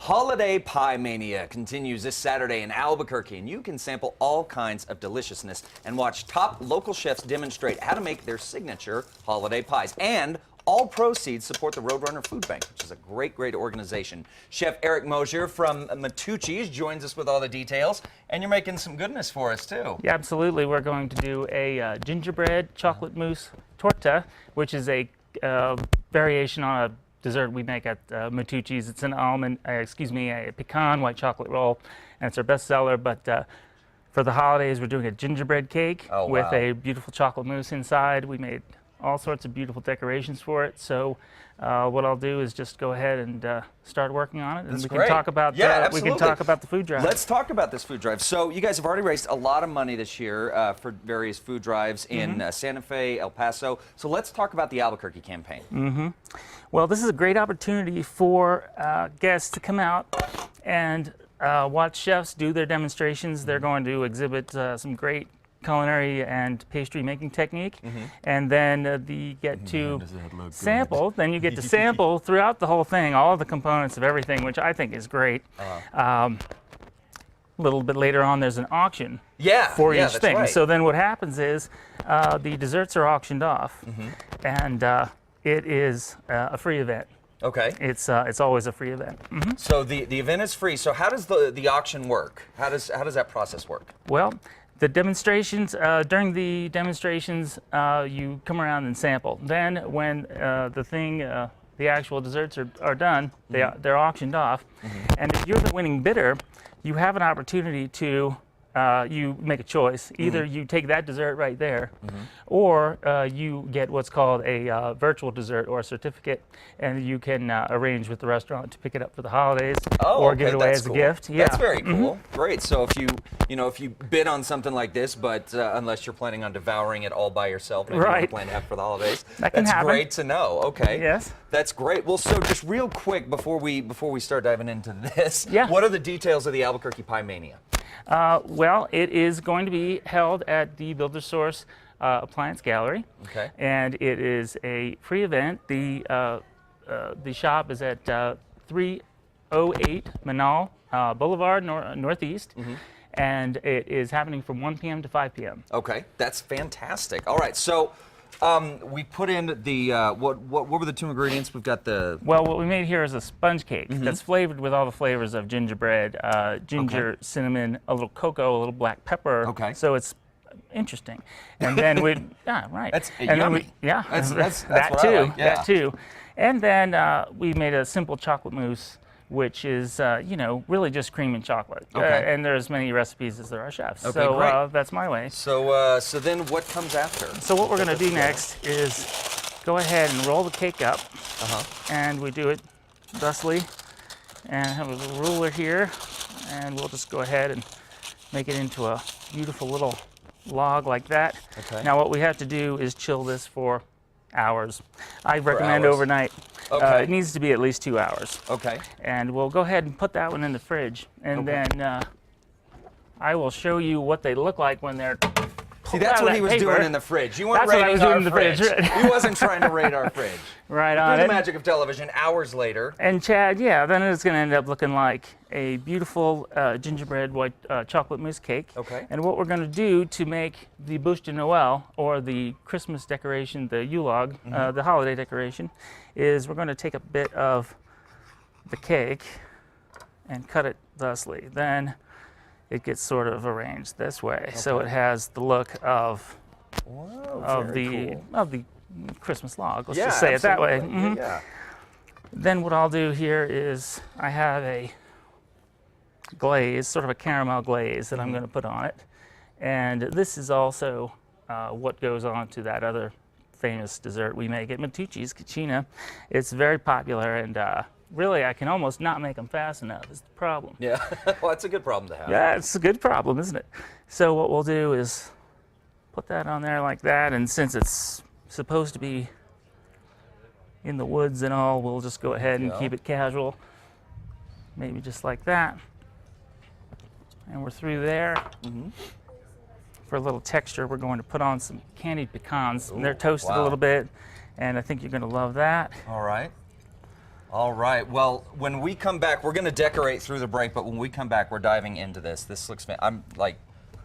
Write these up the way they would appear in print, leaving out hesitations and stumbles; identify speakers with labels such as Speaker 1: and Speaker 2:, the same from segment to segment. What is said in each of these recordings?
Speaker 1: Holiday Pie Mania continues this Saturday in Albuquerque, and you can sample all kinds of deliciousness and watch top local chefs demonstrate how to make their signature holiday pies. And all proceeds support the Roadrunner Food Bank, which is a great organization. Chef Eric Mosier from Matucci's joins us with all the details, and you're making some goodness for us, too.
Speaker 2: Yeah, absolutely. We're going to do a gingerbread chocolate mousse torta, which is a variation on a dessert we make at Matucci's. It's an a pecan white chocolate roll, and it's our best seller. But for the holidays, we're doing a gingerbread cake with a beautiful chocolate mousse inside. We made all sorts of beautiful decorations for it. So what I'll do is just go ahead and start working on it, and we can talk about we can talk about the food drive.
Speaker 1: Let's talk about this food drive. So you guys have already raised a lot of money this year for various food drives in Santa Fe, El Paso. So let's talk about the Albuquerque campaign.
Speaker 2: Well, this is a great opportunity for guests to come out and watch chefs do their demonstrations. They're going to exhibit some great culinary and pastry making technique, and then you get to sample. Then you get to sample throughout the whole thing, all of the components of everything, which I think is great. A little bit later on, there's an auction for each thing. Right. So then what happens is the desserts are auctioned off, and it is a free event.
Speaker 1: Okay.
Speaker 2: It's always a free event.
Speaker 1: So the event is free. So how does the auction work? How does that process work?
Speaker 2: Well, the demonstrations, during the demonstrations, you come around and sample. Then when the actual desserts are done, they're auctioned off. And if you're the winning bidder, you have an opportunity to you make a choice. Either you take that dessert right there, or you get what's called a virtual dessert or a certificate, and you can arrange with the restaurant to pick it up for the holidays or give it away as a gift. Yeah.
Speaker 1: That's very cool. Great. So if you bid on something like this, but unless you're planning on devouring it all by yourself, maybe you plan to have for the holidays.
Speaker 2: That's
Speaker 1: great to know. Okay.
Speaker 2: Yes.
Speaker 1: That's great. Well, so just real quick before we start diving into this, what are the details of the Albuquerque Pie Mania?
Speaker 2: Well, it is going to be held at the Builder Source Appliance Gallery, and it is a free event. The shop is at 308 Manal Boulevard Northeast, and it is happening from 1 p.m. to 5 p.m.
Speaker 1: Okay, that's fantastic. All right, so we put in the what were the two ingredients? We've got the
Speaker 2: what we made here is a sponge cake that's flavored with all the flavors of gingerbread, ginger, cinnamon, a little cocoa, a little black pepper.
Speaker 1: Okay.
Speaker 2: So it's interesting. And then we
Speaker 1: That's
Speaker 2: and
Speaker 1: yummy.
Speaker 2: Then
Speaker 1: That's
Speaker 2: that
Speaker 1: what
Speaker 2: too.
Speaker 1: I like.
Speaker 2: That too. And then we made a simple chocolate mousse, which is really just cream and chocolate. And there's as many recipes as there are chefs.
Speaker 1: Okay,
Speaker 2: so
Speaker 1: great.
Speaker 2: that's my way.
Speaker 1: So so then what comes after?
Speaker 2: So what we're going to do next is go ahead and roll the cake up, and we do it thusly, and have a little ruler here, and we'll just go ahead and make it into a beautiful little log like that.
Speaker 1: Okay.
Speaker 2: Now what we have to do is chill this for hours. I recommend overnight.
Speaker 1: Okay.
Speaker 2: It needs to be at least 2 hours.
Speaker 1: Okay.
Speaker 2: And we'll go ahead and put that one in the fridge, and then I will show you what they look like when they're
Speaker 1: See, that's what he was doing in the fridge. You weren't raiding our fridge. He wasn't trying to raid our fridge.
Speaker 2: Right on.
Speaker 1: The magic of television. Hours later.
Speaker 2: And Chad, then it's going to end up looking like a beautiful gingerbread white chocolate mousse cake.
Speaker 1: Okay.
Speaker 2: And what we're going to do to make the bûche de Noël, or the Christmas decoration, the Yule-log, the holiday decoration, is we're going to take a bit of the cake and cut it thusly. Then it gets sort of arranged this way, so it has the look of the Christmas log. Let's just say it that way. Then what I'll do here is I have a glaze, sort of a caramel glaze that I'm going to put on it, and this is also what goes on to that other famous dessert we make at Matucci's, Cucina. It's very popular, and really, I can almost not make them fast enough is the problem.
Speaker 1: Yeah, well, that's a good problem to have.
Speaker 2: Yeah, it's a good problem, isn't it? So what we'll do is put that on there like that, and since it's supposed to be in the woods and all, we'll just go ahead and keep it casual. Maybe just like that. And we're through there. For a little texture, we're going to put on some candied pecans. And they're toasted a little bit, and I think you're going to love that.
Speaker 1: All right. All right. Well, when we come back, we're going to decorate through the break, but when we come back, we're diving into this. This looks I'm like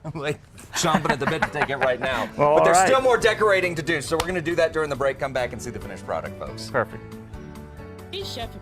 Speaker 1: chomping at the bit to take it right now.
Speaker 2: Well,
Speaker 1: but there's
Speaker 2: all right.
Speaker 1: still more decorating to do, so we're going to do that during the break. Come back and see the finished product, folks.
Speaker 2: Perfect.
Speaker 3: Hey, Chef.